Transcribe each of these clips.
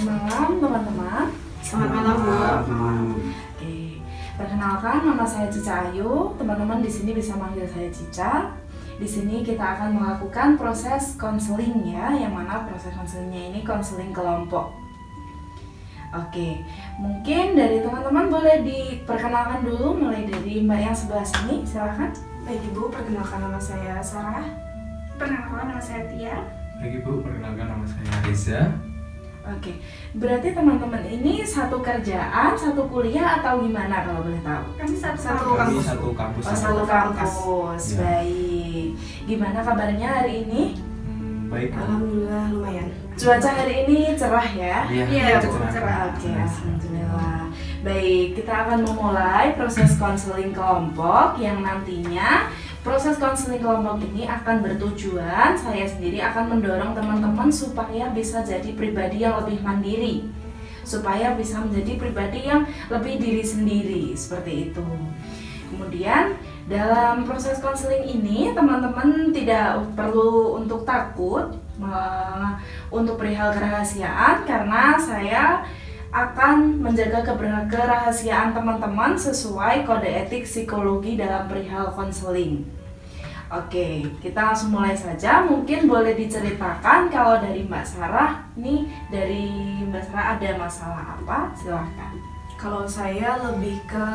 Selamat malam teman-teman. Selamat malam, Bu. Oke, perkenalkan nama saya Cica Ayu. Teman-teman di sini bisa manggil saya Cica. Di sini kita akan melakukan proses konseling ya, yang mana proses konselingnya ini konseling kelompok. Oke, mungkin dari teman-teman boleh diperkenalkan dulu, mulai dari Mbak yang sebelah sini, silakan. Baik Ibu, perkenalkan nama saya Sarah. Perkenalkan nama saya Tia. Baik Ibu, perkenalkan nama saya Reza. Oke, berarti teman-teman ini satu kerjaan, satu kuliah atau gimana kalau boleh tahu? Kami Satu satu Kami kampus. satu kampus. Oh, satu kampus. Ya. Baik. Gimana kabarnya hari ini? Baik. Alhamdulillah lumayan. Cuaca hari ini cerah ya? Iya, Bu, cerah. cerah. Oke, alhamdulillah. Baik, kita akan memulai proses konseling kelompok yang nantinya proses konseling kelompok ini akan bertujuan saya sendiri akan mendorong teman-teman supaya bisa jadi pribadi yang lebih mandiri, supaya bisa menjadi pribadi yang lebih diri sendiri, seperti itu. Kemudian dalam proses konseling ini teman-teman tidak perlu untuk takut untuk perihal kerahasiaan, karena saya akan menjaga kerahasiaan teman-teman sesuai kode etik psikologi dalam perihal konseling. Oke, kita langsung mulai saja. Mungkin boleh diceritakan kalau dari Mbak Sarah, nih dari Mbak Sarah ada masalah apa? Silahkan. Kalau saya lebih ke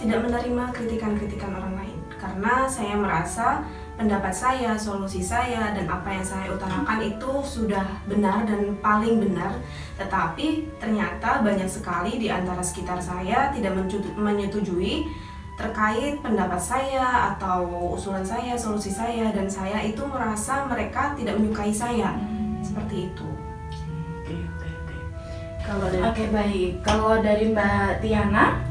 tidak menerima kritikan-kritikan orang lain, karena saya merasa pendapat saya, solusi saya, dan apa yang saya utarakan itu sudah benar dan paling benar. Tetapi ternyata banyak sekali di antara sekitar saya tidak menyetujui terkait pendapat saya atau usulan saya, solusi saya, dan saya itu merasa mereka tidak menyukai saya. Seperti itu. Oke, baik. Kalau dari Mbak Tiana?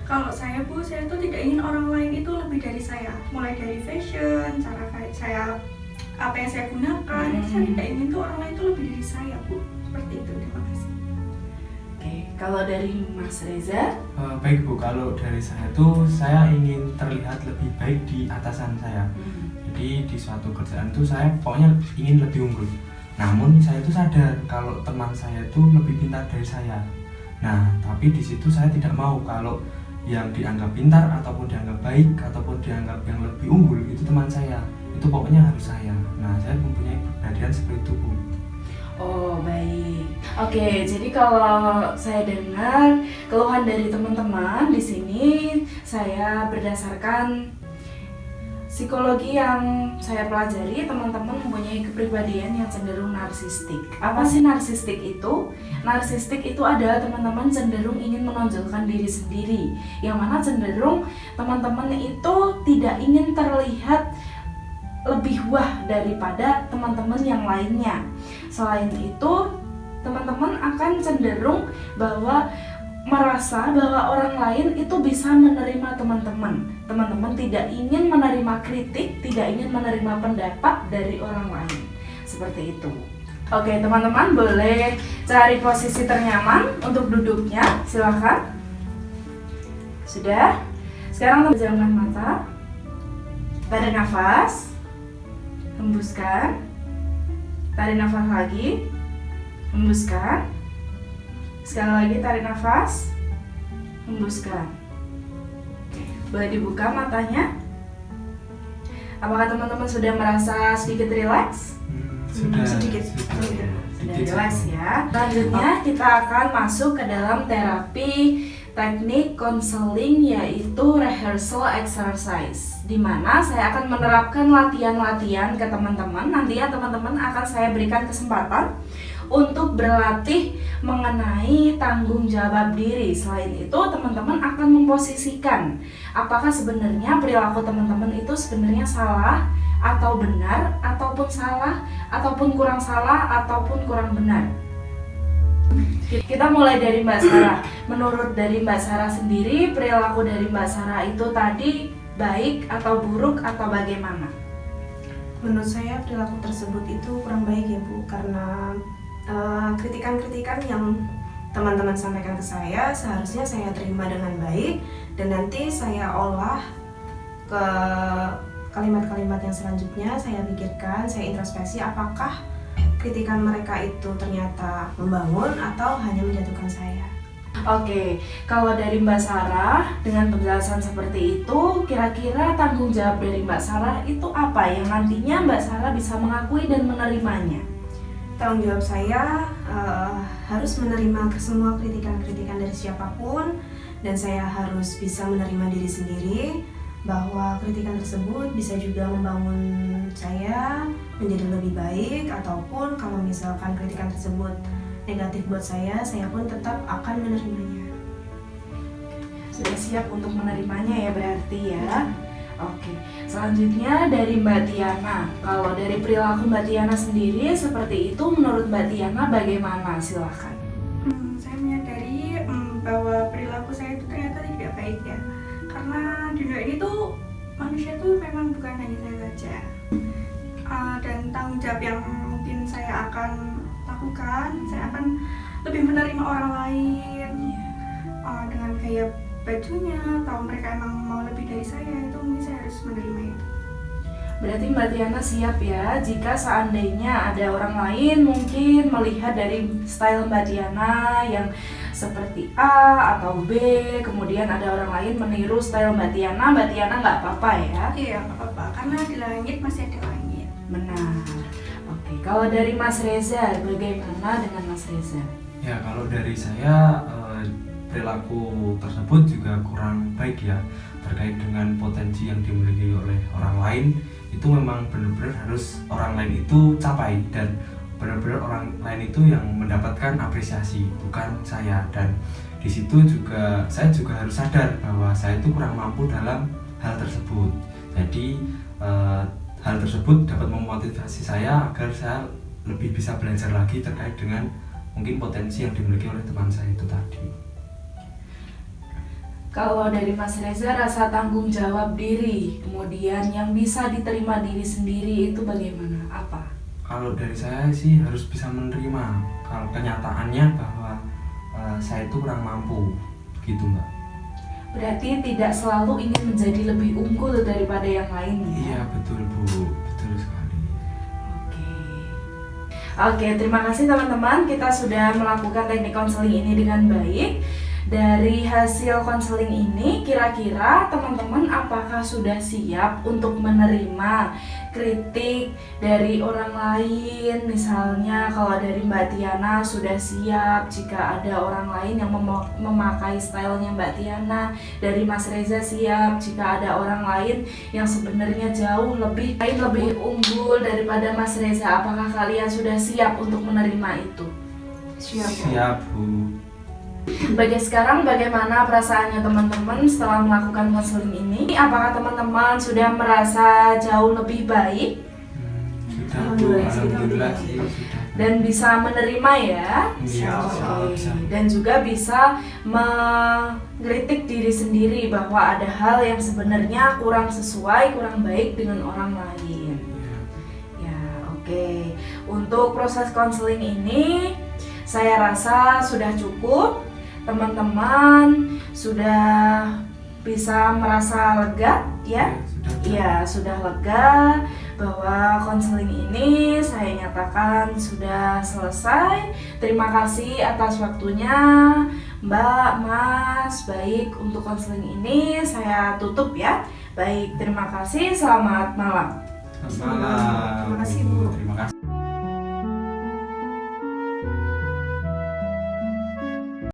Kalau saya, Bu, saya tuh tidak ingin orang lain itu lebih dari saya. Mulai dari fashion, cara saya, apa yang saya gunakan, itu saya tidak ingin tuh orang lain itu lebih dari saya, Bu. Seperti itu, terima kasih. Oke, kalau dari Mas Reza? Baik Bu, kalau dari saya tuh saya ingin terlihat lebih baik di atasan saya. Jadi di suatu kerjaan tuh saya pokoknya ingin lebih unggul. Namun saya tuh sadar kalau teman saya tuh lebih pintar dari saya. Nah, tapi di situ saya tidak mau kalau yang dianggap pintar ataupun dianggap baik ataupun dianggap yang lebih unggul itu teman saya. Itu pokoknya harus saya. Nah, saya mempunyai kepribadian seperti itu, Bu. Oh, baik. Oke, jadi kalau saya dengar keluhan dari teman-teman di sini, saya berdasarkan psikologi yang saya pelajari, teman-teman mempunyai kepribadian yang cenderung narsistik. Apa sih narsistik itu? Narsistik itu adalah teman-teman cenderung ingin menonjolkan diri sendiri, yang mana cenderung teman-teman itu tidak ingin terlihat lebih wah daripada teman-teman yang lainnya. Selain itu, teman-teman akan cenderung bahwa merasa bahwa orang lain itu bisa menerima teman-teman. Teman-teman tidak ingin menerima kritik, tidak ingin menerima pendapat dari orang lain. Seperti itu. Oke, teman-teman boleh cari posisi ternyaman untuk duduknya. Silakan. Sudah? Sekarang pejamkan mata. Tarik nafas. Hembuskan. Tarik nafas lagi. Hembuskan. Sekali lagi tarik nafas. Hembuskan. Boleh dibuka matanya. Apakah teman-teman sudah merasa sedikit rileks? Sudah sedikit. Sudah rileks ya. Selanjutnya kita akan masuk ke dalam terapi teknik konseling, yaitu rehearsal exercise, di mana saya akan menerapkan latihan-latihan ke teman-teman. Nantinya teman-teman akan saya berikan kesempatan untuk berlatih mengenai tanggung jawab diri. Selain itu, teman-teman akan memposisikan apakah sebenarnya perilaku teman-teman itu sebenarnya salah atau benar, ataupun salah, ataupun kurang salah, ataupun kurang benar. Kita mulai dari Mbak Sarah. Menurut dari Mbak Sarah sendiri, perilaku dari Mbak Sarah itu tadi baik atau buruk atau bagaimana? Menurut saya perilaku tersebut itu kurang baik ya, Bu, karena kritikan-kritikan yang teman-teman sampaikan ke saya seharusnya saya terima dengan baik, dan nanti saya olah ke kalimat-kalimat yang selanjutnya. Saya pikirkan, saya introspeksi apakah kritikan mereka itu ternyata membangun atau hanya menjatuhkan saya. Oke, kalau dari Mbak Sarah dengan penjelasan seperti itu, kira-kira tanggung jawab dari Mbak Sarah itu apa yang nantinya Mbak Sarah bisa mengakui dan menerimanya? Tanggung jawab saya harus menerima semua kritikan-kritikan dari siapapun, dan saya harus bisa menerima diri sendiri bahwa kritikan tersebut bisa juga membangun saya menjadi lebih baik, ataupun kalau misalkan kritikan tersebut negatif buat saya pun tetap akan menerimanya. Sudah siap untuk menerimanya ya berarti ya. Oke, selanjutnya dari Mbak Tiana. Kalau dari perilaku Mbak Tiana sendiri seperti itu, menurut Mbak Tiana bagaimana? Silakan. Saya menyadari bahwa perilaku saya itu ternyata tidak baik ya. Karena di dunia ini tuh manusia tuh memang bukan hanya saya saja. Dan tanggung jawab yang mungkin saya akan lakukan, saya akan lebih menerima orang lain dengan gaya bajunya, atau mereka emang mau lebih dari saya, itu mungkin saya harus menerima itu. Berarti Mbak Tiana siap ya jika seandainya ada orang lain mungkin melihat dari style Mbak Tiana yang seperti A atau B, kemudian ada orang lain meniru style Mbak Tiana nggak apa-apa ya? Iya, nggak apa-apa, karena di langit masih ada langit. Benar. Oke, kalau dari Mas Reza, bagaimana dengan Mas Reza? Ya, kalau dari saya perilaku tersebut juga kurang baik ya, terkait dengan potensi yang dimiliki oleh orang lain. Itu memang benar-benar harus orang lain itu capai, dan benar-benar orang lain itu yang mendapatkan apresiasi, bukan saya. Dan di situ juga saya juga harus sadar bahwa saya itu kurang mampu dalam hal tersebut. Jadi hal tersebut dapat memotivasi saya agar saya lebih bisa belajar lagi terkait dengan mungkin potensi yang dimiliki oleh teman saya itu tadi. Kalau dari Mas Reza, rasa tanggung jawab diri, kemudian yang bisa diterima diri sendiri itu bagaimana? Apa? Kalau dari saya sih harus bisa menerima kalau kenyataannya bahwa saya itu kurang mampu, gitu Mbak. Berarti tidak selalu ingin menjadi lebih unggul daripada yang lain ya? Iya betul Bu, betul sekali. Oke, terima kasih teman-teman. Kita sudah melakukan teknik konseling ini dengan baik. Dari hasil konseling ini, kira-kira teman-teman apakah sudah siap untuk menerima kritik dari orang lain? Misalnya kalau dari Mbak Tiana sudah siap jika ada orang lain yang memakai stylenya Mbak Tiana. Dari Mas Reza siap jika ada orang lain yang sebenarnya jauh lebih unggul daripada Mas Reza. Apakah kalian sudah siap untuk menerima itu? Siap Bu. Sekarang bagaimana perasaannya teman-teman setelah melakukan konseling ini? Apakah teman-teman sudah merasa jauh lebih baik? Sudah Bu, alhamdulillah sih sudah. Dan bisa menerima ya? Iya, Oke. Dan juga bisa mengkritik diri sendiri bahwa ada hal yang sebenarnya kurang sesuai, kurang baik dengan orang lain. Ya, oke. Untuk proses konseling ini saya rasa sudah cukup. Teman-teman sudah bisa merasa lega ya? Iya, sudah lega bahwa konseling ini saya nyatakan sudah selesai. Terima kasih atas waktunya Mbak, Mas. Baik, untuk konseling ini saya tutup ya. Baik, terima kasih. Selamat malam. Selamat malam. Terima kasih Bu. Terima kasih.